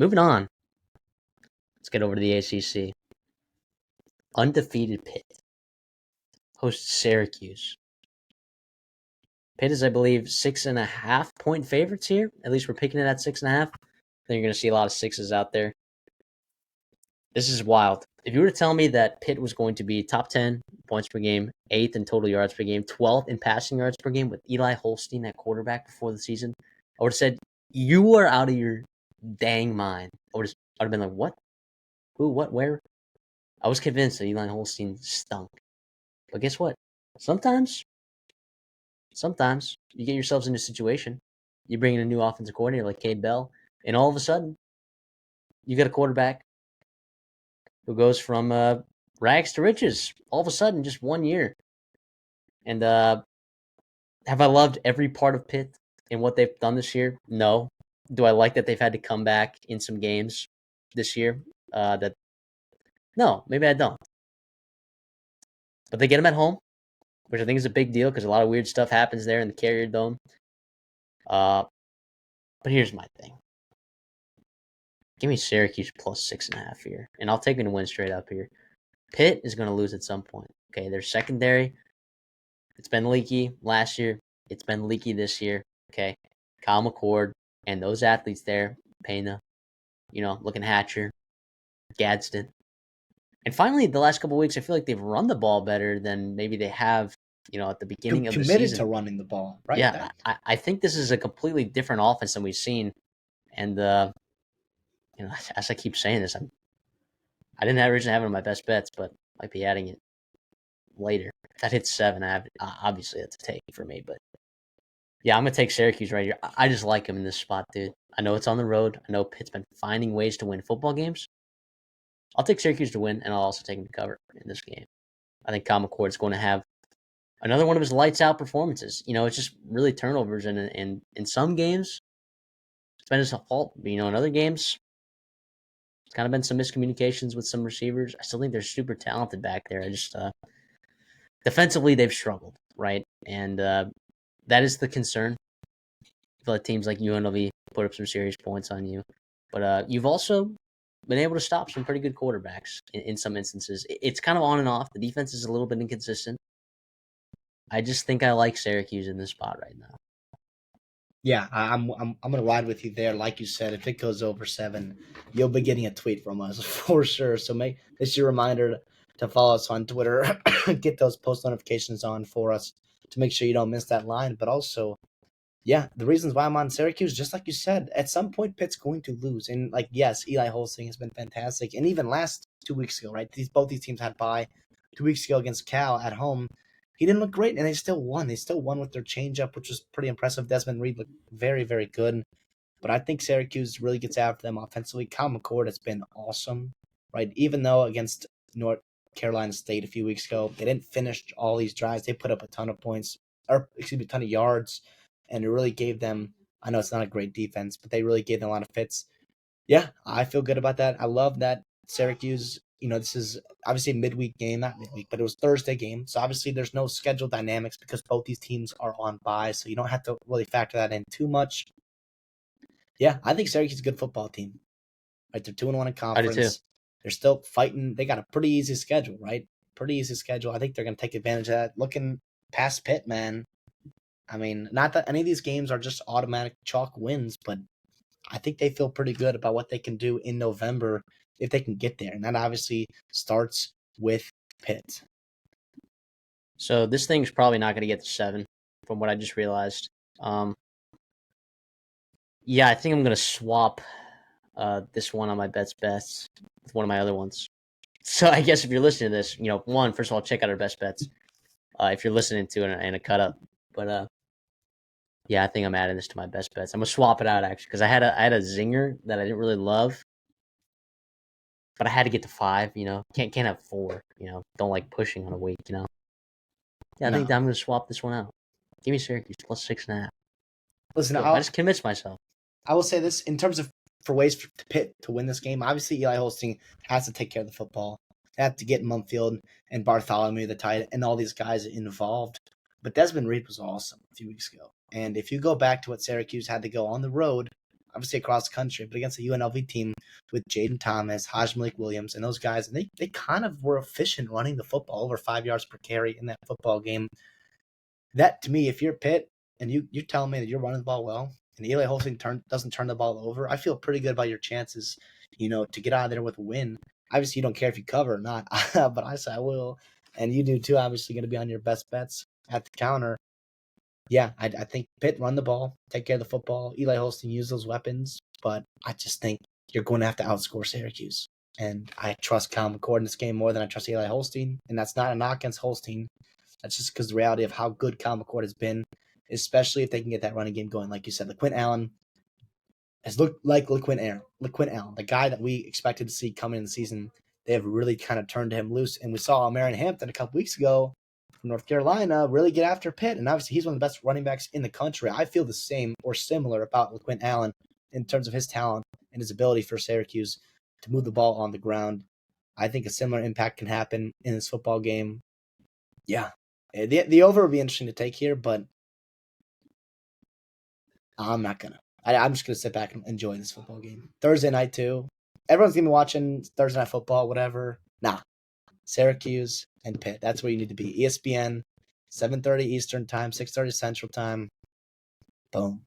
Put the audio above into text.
moving on. Let's get over to the ACC. Undefeated Pitt hosts Syracuse. Pitt is, I believe, 6.5-point favorites here. At least we're picking it at 6.5. I think you're going to see a lot of sixes out there. This is wild. If you were to tell me that Pitt was going to be top 10 points per game, 8th in total yards per game, 12th in passing yards per game with Eli Holstein at quarterback before the season, I would have said, you are out of your dang mind. I would have been like, what? Who, what, where? I was convinced that Eli Holstein stunk. But guess what? Sometimes you get yourselves in a situation. You bring in a new offensive coordinator like Cade Bell, and all of a sudden, you got a quarterback who goes from rags to riches all of a sudden, just 1 year. And have I loved every part of Pitt and what they've done this year? No. Do I like that they've had to come back in some games this year? No, maybe I don't. But they get them at home, which I think is a big deal because a lot of weird stuff happens there in the Carrier Dome. But here's my thing. Give me Syracuse plus 6.5 here, and I'll take them to win straight up here. Pitt is going to lose at some point. Okay, their secondary, it's been leaky last year. It's been leaky this year. Okay, Kyle McCord and those athletes there, Pena, looking Hatcher, Gadsden. And finally, the last couple of weeks, I feel like they've run the ball better than maybe they have, at the beginning of the season. Committed to running the ball, right? Yeah, I think this is a completely different offense than we've seen. And, as I keep saying this, I didn't originally have it on my best bets, but I might be adding it later. If that hits 7, obviously that's a take for me. But, yeah, I'm going to take Syracuse right here. I just like them in this spot, dude. I know it's on the road. I know Pitt's been finding ways to win football games. I'll take Syracuse to win, and I'll also take them to cover in this game. I think Kyle McCord is going to have another one of his lights-out performances. It's just really turnovers, and in some games, it's been his fault. But, in other games, it's kind of been some miscommunications with some receivers. I still think they're super talented back there. I just defensively, they've struggled, right? And that is the concern. I feel like teams like UNLV put up some serious points on you. But you've also been able to stop some pretty good quarterbacks in some instances. It's kind of on and off. The defense is a little bit inconsistent. I just think I like Syracuse in this spot right now. Yeah, I'm gonna ride with you there. Like you said, if it goes over 7, you'll be getting a tweet from us for sure. So make this your reminder to follow us on Twitter, get those post notifications on for us to make sure you don't miss that line. But also, yeah, the reasons why I'm on Syracuse, just like you said, at some point Pitt's going to lose. And yes, Eli Holstein has been fantastic. And even last 2 weeks ago, right? Both these teams had bye 2 weeks ago against Cal at home. He didn't look great, and they still won. They still won with their changeup, which was pretty impressive. Desmond Reed looked very, very good. But I think Syracuse really gets after them offensively. Kyle McCord has been awesome, right? Even though against North Carolina State a few weeks ago, they didn't finish all these drives. They put up a ton of points, a ton of yards, and it really gave them, I know it's not a great defense, but they really gave them a lot of fits. Yeah, I feel good about that. I love that Syracuse, this is obviously a midweek game, not midweek, but it was Thursday game. So obviously there's no schedule dynamics because both these teams are on bye. So you don't have to really factor that in too much. Yeah, I think Syracuse is a good football team. Right, they're 2-1 in conference. I do too. They're still fighting. They got a pretty easy schedule, right? Pretty easy schedule. I think they're going to take advantage of that. Looking past Pitt, man. I mean, not that any of these games are just automatic chalk wins, but I think they feel pretty good about what they can do in November if they can get there. And that obviously starts with Pitt. So this thing's probably not going to get to 7 from what I just realized. Yeah, I think I'm going to swap this one on my bets with one of my other ones. So I guess if you're listening to this, first of all, check out our best bets if you're listening to it and a cut up. But yeah, I think I'm adding this to my best bets. I'm gonna swap it out actually because I had a zinger that I didn't really love, but I had to get to 5. Can't have 4. Don't like pushing on a week. Yeah, I think I'm gonna swap this one out. Give me Syracuse plus 6.5. Listen, I just convinced myself. I will say this in terms of for ways for Pitt to win this game. Obviously, Eli Holstein has to take care of the football. They have to get Mumfield and Bartholomew, the tight, and all these guys involved. But Desmond Reed was awesome a few weeks ago. And if you go back to what Syracuse had to go on the road obviously across the country, but against a UNLV team with Jaden Thomas, Haj Malik Williams, and those guys, and they kind of were efficient running the football, over 5 yards per carry in that football game. That, to me, if you're Pitt and you're telling me that you're running the ball well, and Eli Holstein doesn't turn the ball over, I feel pretty good about your chances, to get out of there with a win. Obviously, you don't care if you cover or not, but I say I will, and you do too. Obviously, going to be on your best bets at the counter. Yeah, I think Pitt run the ball, take care of the football. Eli Holstein use those weapons, but I just think you're going to have to outscore Syracuse. And I trust Kyle McCord in this game more than I trust Eli Holstein, and that's not a knock against Holstein. That's just because the reality of how good Kyle McCord has been, especially if they can get that running game going. Like you said, LaQuint Allen has looked like LaQuint Allen, the guy that we expected to see coming in the season. They have really kind of turned him loose. And we saw Marion Hampton a couple weeks ago from North Carolina really get after Pitt. And obviously he's one of the best running backs in the country. I feel the same or similar about LaQuint Allen in terms of his talent and his ability for Syracuse to move the ball on the ground. I think a similar impact can happen in this football game. Yeah. The over would be interesting to take here, but I'm not going to. I'm just going to sit back and enjoy this football game. Thursday night, too. Everyone's going to be watching Thursday night football, whatever. Nah. Syracuse and Pitt. That's where you need to be. ESPN, 7:30 Eastern time, 6:30 Central time. Boom.